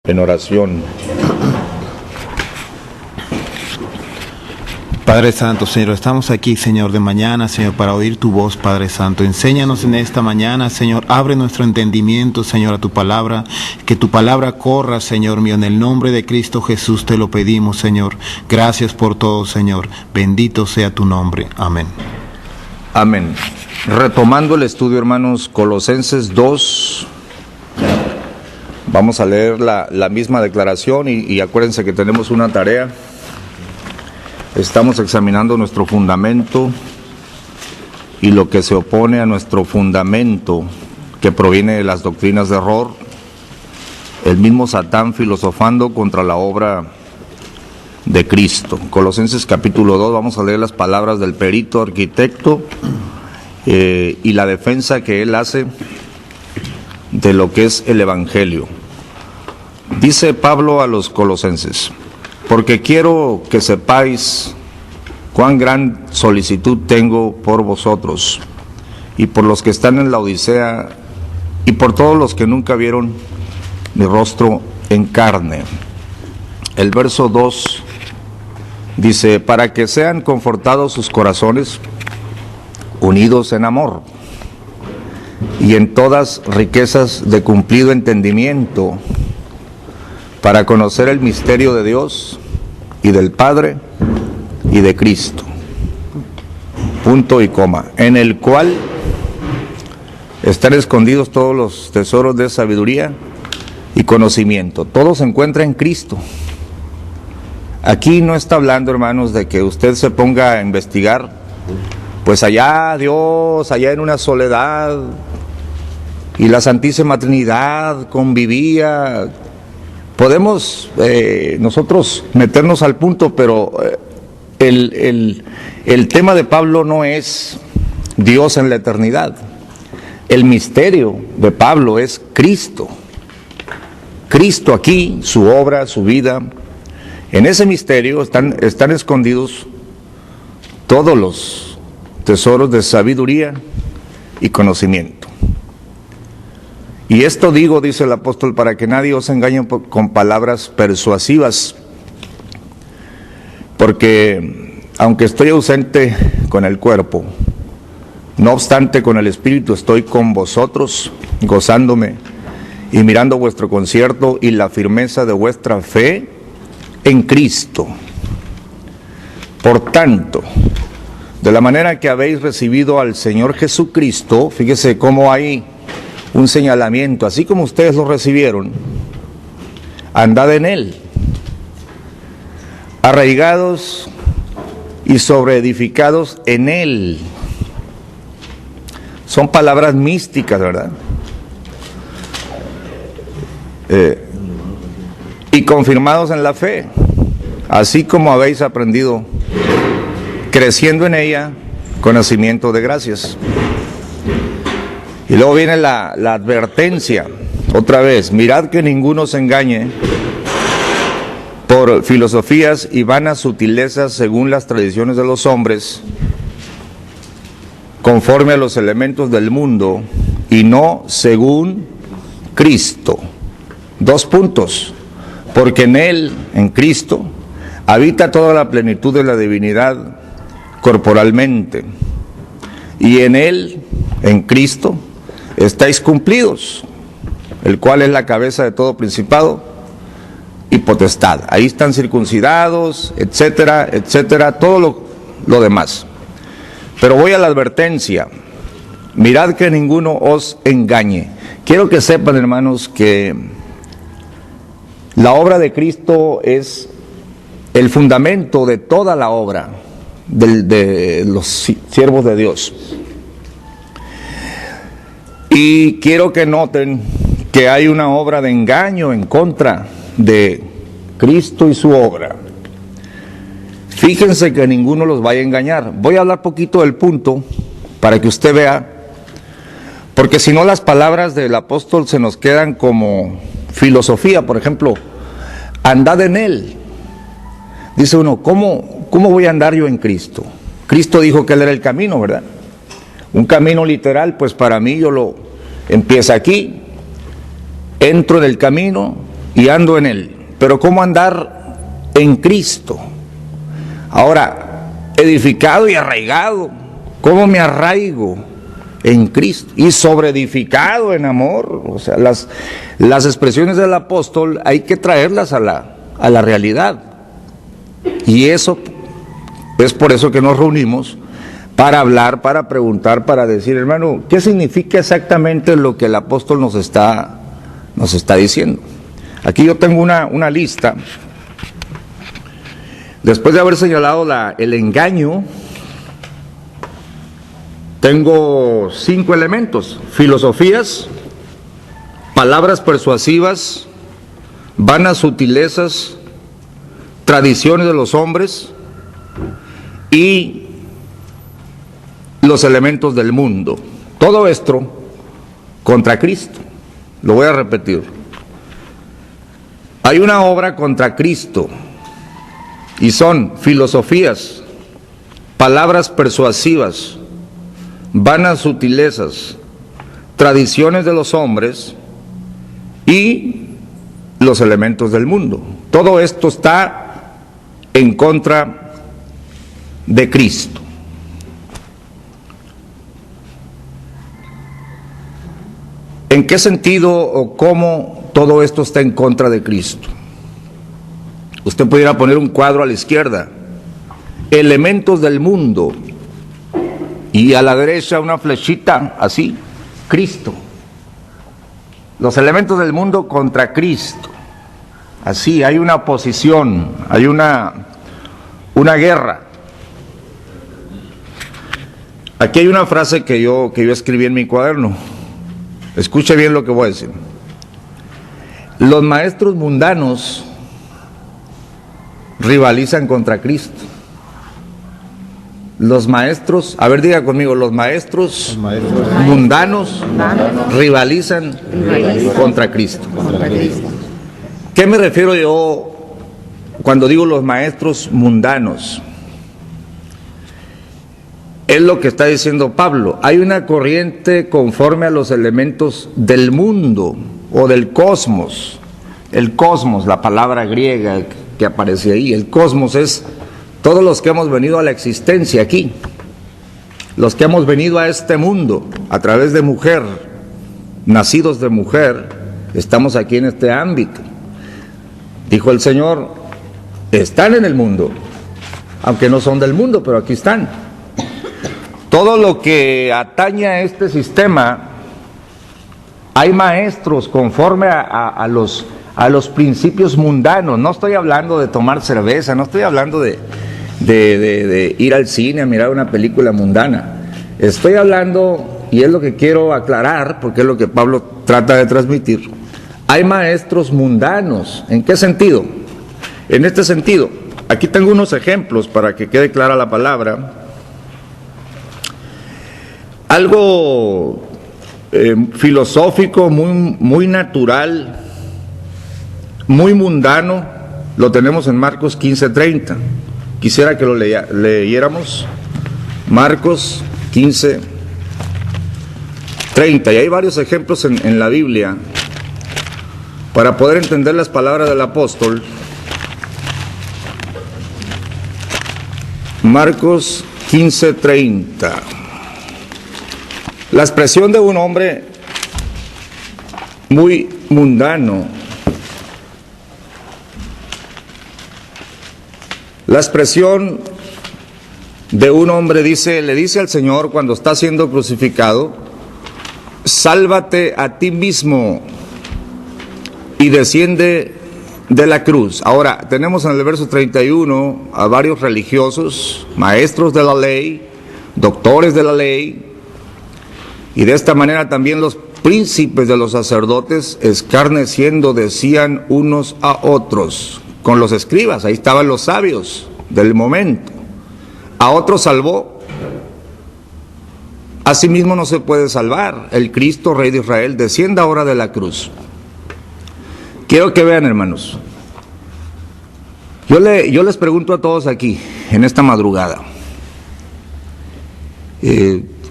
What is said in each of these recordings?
En oración. Padre Santo, Señor, estamos aquí, Señor, de mañana, Señor, para oír tu voz, Padre Santo. Enséñanos en esta mañana, Señor, abre nuestro entendimiento, Señor, a tu palabra, que tu palabra corra, Señor mío, en el nombre de Cristo Jesús te lo pedimos, Señor. Gracias por todo, Señor. Bendito sea tu nombre. Amén. Amén. Retomando el estudio, hermanos, Colosenses 2. Vamos a leer la misma declaración y acuérdense que tenemos una tarea. Estamos examinando nuestro fundamento y lo que se opone a nuestro fundamento, que proviene de las doctrinas de error, el mismo Satán filosofando contra la obra de Cristo. Colosenses capítulo 2, vamos a leer las palabras del perito arquitecto y la defensa que él hace de lo que es el Evangelio. Dice Pablo a los colosenses: porque quiero que sepáis cuán gran solicitud tengo por vosotros y por los que están en la Odisea y por todos los que nunca vieron mi rostro en carne. El verso 2 dice: para que sean confortados sus corazones, unidos en amor y en todas riquezas de cumplido entendimiento, para conocer el misterio de Dios y del Padre y de Cristo. Punto y coma. En el cual están escondidos todos los tesoros de sabiduría y conocimiento. Todo se encuentra en Cristo. Aquí no está hablando, hermanos, de que usted se ponga a investigar, pues allá Dios, allá en una soledad, y la Santísima Trinidad convivía. Podemos nosotros meternos al punto, pero el tema de Pablo no es Dios en la eternidad. El misterio de Pablo es Cristo. Cristo aquí, su obra, su vida. En ese misterio están escondidos todos los tesoros de sabiduría y conocimiento. Y esto digo, dice el apóstol, para que nadie os engañe con palabras persuasivas, porque aunque estoy ausente con el cuerpo, no obstante con el espíritu estoy con vosotros, gozándome y mirando vuestro concierto y la firmeza de vuestra fe en Cristo. Por tanto, de la manera que habéis recibido al Señor Jesucristo, fíjese cómo hay un señalamiento, así como ustedes lo recibieron, andad en él, arraigados y sobreedificados en él. Son palabras místicas, ¿verdad? Y confirmados en la fe, así como habéis aprendido, creciendo en ella, conocimiento de gracias. Y luego viene la advertencia, otra vez: mirad que ninguno se engañe por filosofías y vanas sutilezas según las tradiciones de los hombres, conforme a los elementos del mundo, y no según Cristo. 2 puntos. Porque en Él, en Cristo, habita toda la plenitud de la divinidad corporalmente, y en Él, en Cristo, estáis cumplidos, el cual es la cabeza de todo principado y potestad. Ahí están circuncidados, etcétera, etcétera, todo lo demás. Pero voy a la advertencia: mirad que ninguno os engañe. Quiero que sepan, hermanos, que la obra de Cristo es el fundamento de toda la obra de los siervos de Dios. Y quiero que noten que hay una obra de engaño en contra de Cristo y su obra. Fíjense que ninguno los vaya a engañar. Voy a hablar poquito del punto para que usted vea, porque si no las palabras del apóstol se nos quedan como filosofía. Por ejemplo, andad en él. Dice uno, ¿cómo voy a andar yo en Cristo? Cristo dijo que él era el camino, ¿verdad? Un camino literal, pues para mí empieza aquí, entro en el camino, y ando en Él. Pero ¿cómo andar en Cristo? Ahora, edificado y arraigado, ¿cómo me arraigo en Cristo? Y sobreedificado en amor. O sea, las expresiones del apóstol hay que traerlas a la realidad. Y eso es por eso que nos reunimos, para hablar, para preguntar, para decir, hermano, ¿qué significa exactamente lo que el apóstol nos está diciendo? Aquí yo tengo una lista. Después de haber señalado el engaño, tengo 5 elementos: filosofías, palabras persuasivas, vanas sutilezas, tradiciones de los hombres y los elementos del mundo. Todo esto contra Cristo. Lo voy a repetir. Hay una obra contra Cristo y son filosofías, palabras persuasivas, vanas sutilezas, tradiciones de los hombres y los elementos del mundo. Todo esto está en contra de Cristo. ¿En qué sentido o cómo todo esto está en contra de Cristo? Usted pudiera poner un cuadro a la izquierda: elementos del mundo, y a la derecha una flechita así, Cristo. Los elementos del mundo contra Cristo. Así, hay una oposición, hay una guerra. Aquí hay una frase que yo escribí en mi cuaderno. Escuche bien lo que voy a decir. Los maestros mundanos rivalizan contra Cristo. Los maestros, a ver, diga conmigo, los maestros mundanos rivalizan contra Cristo. ¿Qué me refiero yo cuando digo los maestros mundanos? Es lo que está diciendo Pablo. Hay una corriente conforme a los elementos del mundo o del cosmos. El cosmos, la palabra griega que aparece ahí, el cosmos es todos los que hemos venido a la existencia aquí, los que hemos venido a este mundo a través de mujer, nacidos de mujer, estamos aquí en este ámbito. Dijo el Señor, están en el mundo, aunque no son del mundo, pero aquí están. Todo lo que atañe a este sistema, hay maestros conforme a los principios mundanos. No estoy hablando de tomar cerveza, no estoy hablando de ir al cine a mirar una película mundana. Estoy hablando, y es lo que quiero aclarar, porque es lo que Pablo trata de transmitir. Hay maestros mundanos. ¿En qué sentido? En este sentido, aquí tengo unos ejemplos para que quede clara la palabra. Algo filosófico, muy natural, muy mundano, lo tenemos en Marcos 15:30. Quisiera que lo leyéramos. Marcos 15:30. Y hay varios ejemplos en la Biblia para poder entender las palabras del apóstol. Marcos 15:30. La expresión de un hombre muy mundano. La expresión de un hombre le dice al Señor cuando está siendo crucificado: sálvate a ti mismo y desciende de la cruz. Ahora, tenemos en el verso 31 a varios religiosos, maestros de la ley, doctores de la ley, y de esta manera también los príncipes de los sacerdotes, escarneciendo, decían unos a otros, con los escribas, ahí estaban los sabios del momento: a otros salvó, a sí mismo no se puede salvar. El Cristo, Rey de Israel, descienda ahora de la cruz. Quiero que vean, hermanos, yo les pregunto a todos aquí, en esta madrugada,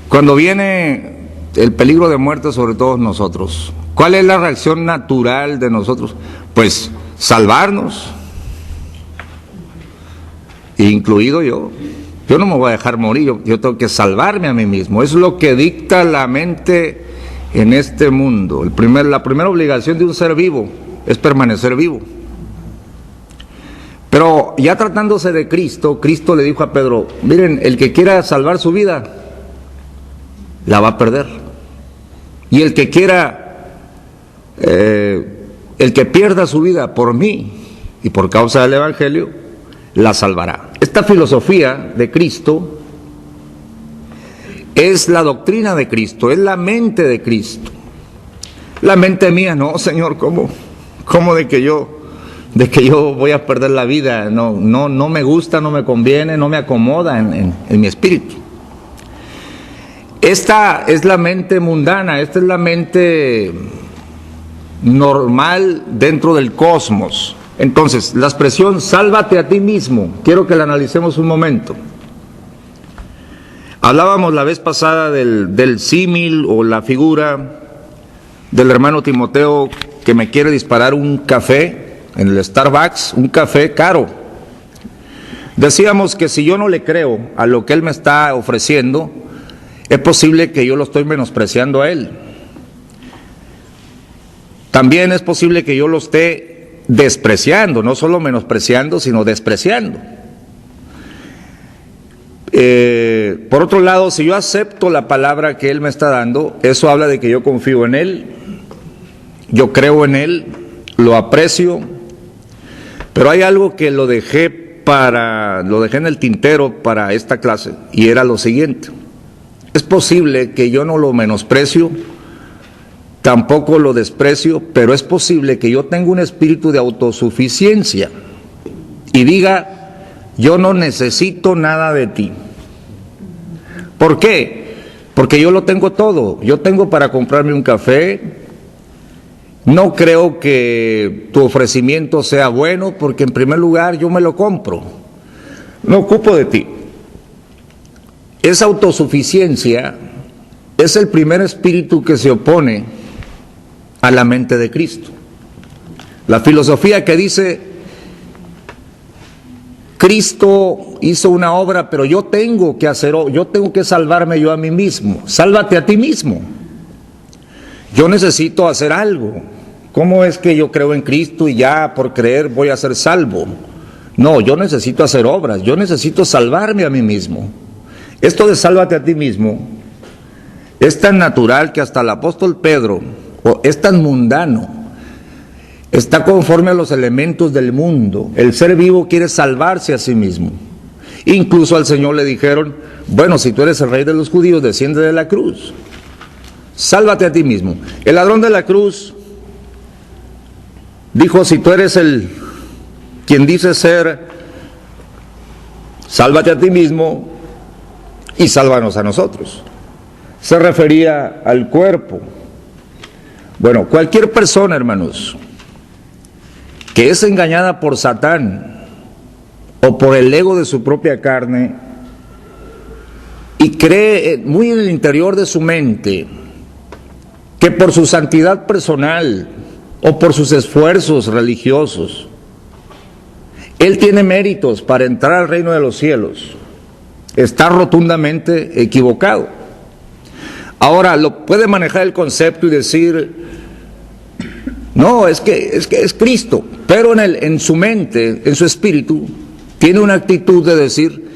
cuando viene el peligro de muerte sobre todos nosotros, ¿cuál es la reacción natural de nosotros? pues salvarnos, incluido yo. Yo no me voy a dejar morir, yo tengo que salvarme a mí mismo. Es lo que dicta la mente en este mundo. La primera obligación de un ser vivo es permanecer vivo. Pero ya tratándose de Cristo, Cristo le dijo a Pedro, miren, el que quiera salvar su vida, la va a perder. Y el que quiera, el que pierda su vida por mí y por causa del Evangelio, la salvará. Esta filosofía de Cristo es la doctrina de Cristo, es la mente de Cristo. La mente mía, no, Señor, ¿cómo de que yo voy a perder la vida? No me gusta, no me conviene, no me acomoda en mi espíritu. Esta es la mente mundana, esta es la mente normal dentro del cosmos. Entonces, la expresión sálvate a ti mismo, quiero que la analicemos un momento. Hablábamos la vez pasada del símil o la figura del hermano Timoteo que me quiere disparar un café en el Starbucks, un café caro. Decíamos que si yo no le creo a lo que él me está ofreciendo, es posible que yo lo estoy menospreciando a él. También es posible que yo lo esté despreciando, no solo menospreciando, sino despreciando. Por otro lado, si yo acepto la palabra que él me está dando, eso habla de que yo confío en él, yo creo en él, lo aprecio, pero hay algo que lo dejé en el tintero para esta clase, y era lo siguiente. Es posible que yo no lo menosprecio, tampoco lo desprecio, pero es posible que yo tenga un espíritu de autosuficiencia y diga, yo no necesito nada de ti. ¿Por qué? Porque yo lo tengo todo. Yo tengo para comprarme un café. No creo que tu ofrecimiento sea bueno, porque en primer lugar yo me lo compro. No ocupo de ti. Esa autosuficiencia es el primer espíritu que se opone a la mente de Cristo. La filosofía que dice, Cristo hizo una obra, pero yo tengo que salvarme yo a mí mismo. Sálvate a ti mismo. Yo necesito hacer algo. ¿Cómo es que yo creo en Cristo y ya por creer voy a ser salvo? No, yo necesito hacer obras, yo necesito salvarme a mí mismo. Esto de sálvate a ti mismo es tan natural que hasta el apóstol Pedro, es tan mundano, está conforme a los elementos del mundo. El ser vivo quiere salvarse a sí mismo. Incluso al Señor le dijeron, bueno, si tú eres el rey de los judíos, desciende de la cruz. Sálvate a ti mismo. El ladrón de la cruz dijo, si tú eres quien dice ser, sálvate a ti mismo y sálvanos a nosotros. Se refería al cuerpo. Bueno, cualquier persona, hermanos, que es engañada por Satán o por el ego de su propia carne y cree muy en el interior de su mente que por su santidad personal o por sus esfuerzos religiosos, él tiene méritos para entrar al reino de los cielos, está rotundamente equivocado. Ahora, lo puede manejar el concepto y decir, no, es que es Cristo, pero en su mente, en su espíritu, tiene una actitud de decir,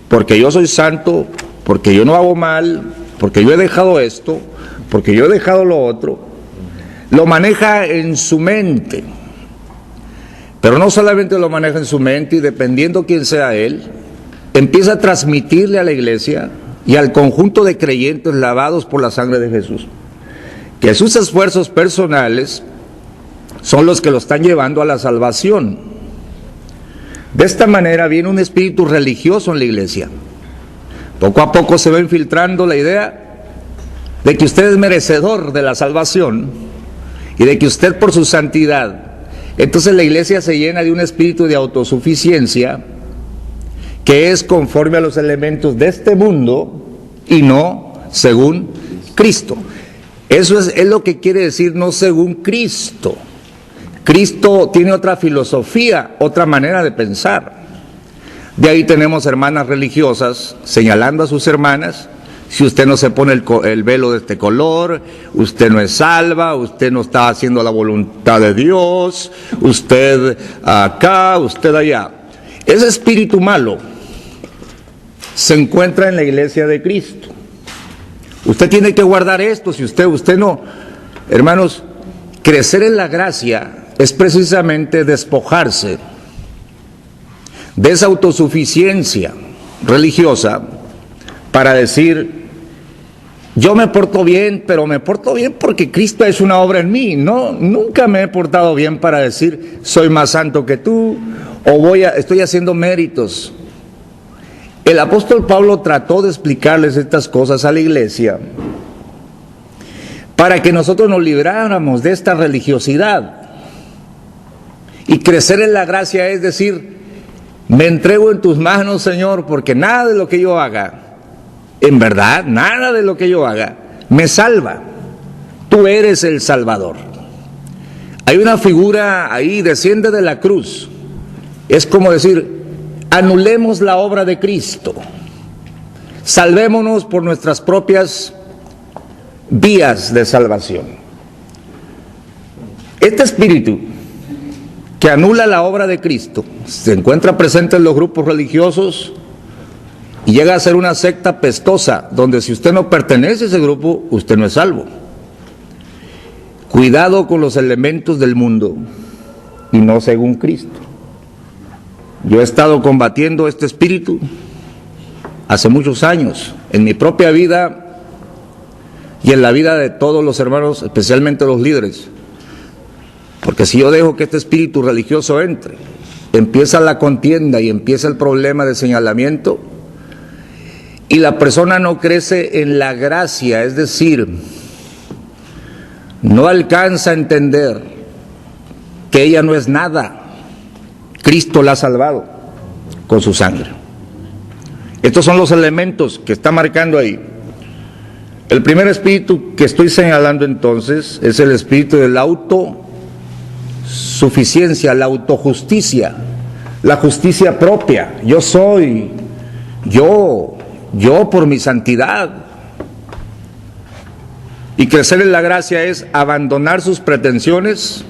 porque yo soy santo, porque yo no hago mal, porque yo he dejado esto, porque yo he dejado lo otro. Lo maneja en su mente, pero no solamente lo maneja en su mente, y dependiendo quién sea él, empieza a transmitirle a la iglesia y al conjunto de creyentes lavados por la sangre de Jesús, que sus esfuerzos personales son los que lo están llevando a la salvación. De esta manera viene un espíritu religioso en la iglesia. Poco a poco se va infiltrando la idea de que usted es merecedor de la salvación y de que usted por su santidad. Entonces la iglesia se llena de un espíritu de autosuficiencia que es conforme a los elementos de este mundo y no según Cristo. Eso es lo que quiere decir no según Cristo. Cristo tiene otra filosofía, otra manera de pensar. De ahí tenemos hermanas religiosas señalando a sus hermanas: si usted no se pone el velo de este color, usted no es salva, usted no está haciendo la voluntad de Dios, usted acá, usted allá. Ese espíritu malo se encuentra en la iglesia de Cristo. Usted tiene que guardar esto. Si usted no, hermanos, crecer en la gracia es precisamente despojarse de esa autosuficiencia religiosa para decir: yo me porto bien, pero me porto bien porque Cristo es una obra en mí. No, nunca me he portado bien para decir soy más santo que tú o estoy haciendo méritos. El apóstol Pablo trató de explicarles estas cosas a la iglesia para que nosotros nos libráramos de esta religiosidad. Y crecer en la gracia es decir: me entrego en tus manos, Señor, porque nada de lo que yo haga, en verdad, nada de lo que yo haga, me salva. Tú eres el Salvador. Hay una figura ahí: desciende de la cruz. Es como decir: anulemos la obra de Cristo, salvémonos por nuestras propias vías de salvación. Este espíritu que anula la obra de Cristo se encuentra presente en los grupos religiosos y llega a ser una secta pestosa, donde si usted no pertenece a ese grupo, usted no es salvo. Cuidado con los elementos del mundo y no según Cristo. Yo he estado combatiendo este espíritu hace muchos años, en mi propia vida y en la vida de todos los hermanos, especialmente los líderes. Porque si yo dejo que este espíritu religioso entre, empieza la contienda y empieza el problema de señalamiento, y la persona no crece en la gracia, es decir, no alcanza a entender que ella no es nada. Cristo la ha salvado con su sangre. Estos son los elementos que está marcando ahí. El primer espíritu que estoy señalando entonces es el espíritu de la autosuficiencia, la autojusticia, la justicia propia. Yo soy, yo por mi santidad. Y crecer en la gracia es abandonar sus pretensiones.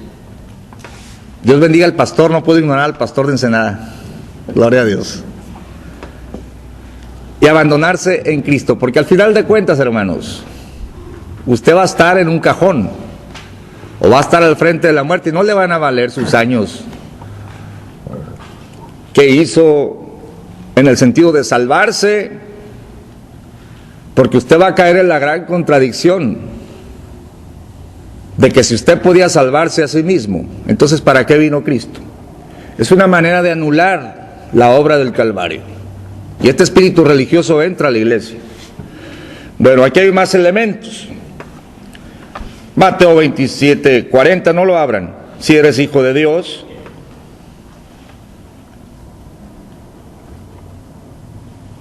Dios bendiga al pastor, no puedo ignorar al pastor de Ensenada. Gloria a Dios. Y abandonarse en Cristo, porque al final de cuentas, hermanos, usted va a estar en un cajón o va a estar al frente de la muerte y no le van a valer sus años que hizo en el sentido de salvarse, porque usted va a caer en la gran contradicción de que si usted podía salvarse a sí mismo, entonces ¿para qué vino Cristo? Es una manera de anular la obra del Calvario. Y este espíritu religioso entra a la iglesia. Bueno, aquí hay más elementos. Mateo 27:40, no lo abran. Si eres hijo de Dios.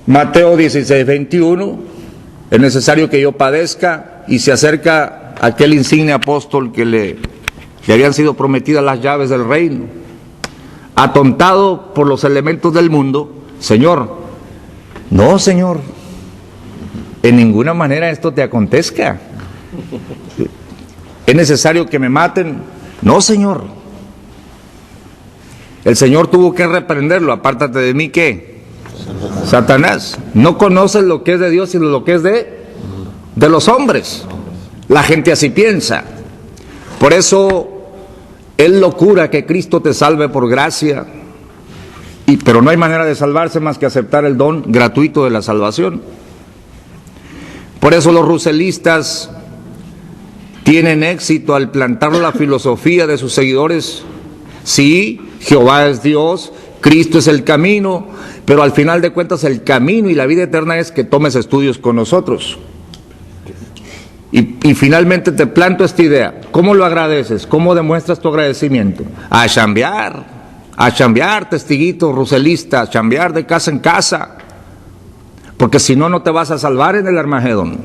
Mateo 16:21, es necesario que yo padezca, y se acerca aquel insigne apóstol que le habían sido prometidas las llaves del reino. Atontado por los elementos del mundo: Señor, no, Señor, en ninguna manera esto te acontezca. ¿Es necesario que me maten? No, Señor. El Señor tuvo que reprenderlo: apártate de mí, ¿qué? Satanás. No conoces lo que es de Dios, sino lo que es de los hombres. La gente así piensa. Por eso es locura que Cristo te salve por gracia, pero no hay manera de salvarse más que aceptar el don gratuito de la salvación. Por eso los ruselistas tienen éxito al plantar la filosofía de sus seguidores: sí, Jehová es Dios, Cristo es el camino, pero al final de cuentas el camino y la vida eterna es que tomes estudios con nosotros. Y finalmente te planto esta idea. ¿Cómo lo agradeces? ¿Cómo demuestras tu agradecimiento? A chambear, testiguito ruselista, a chambear de casa en casa, porque si no, no te vas a salvar en el Armagedón.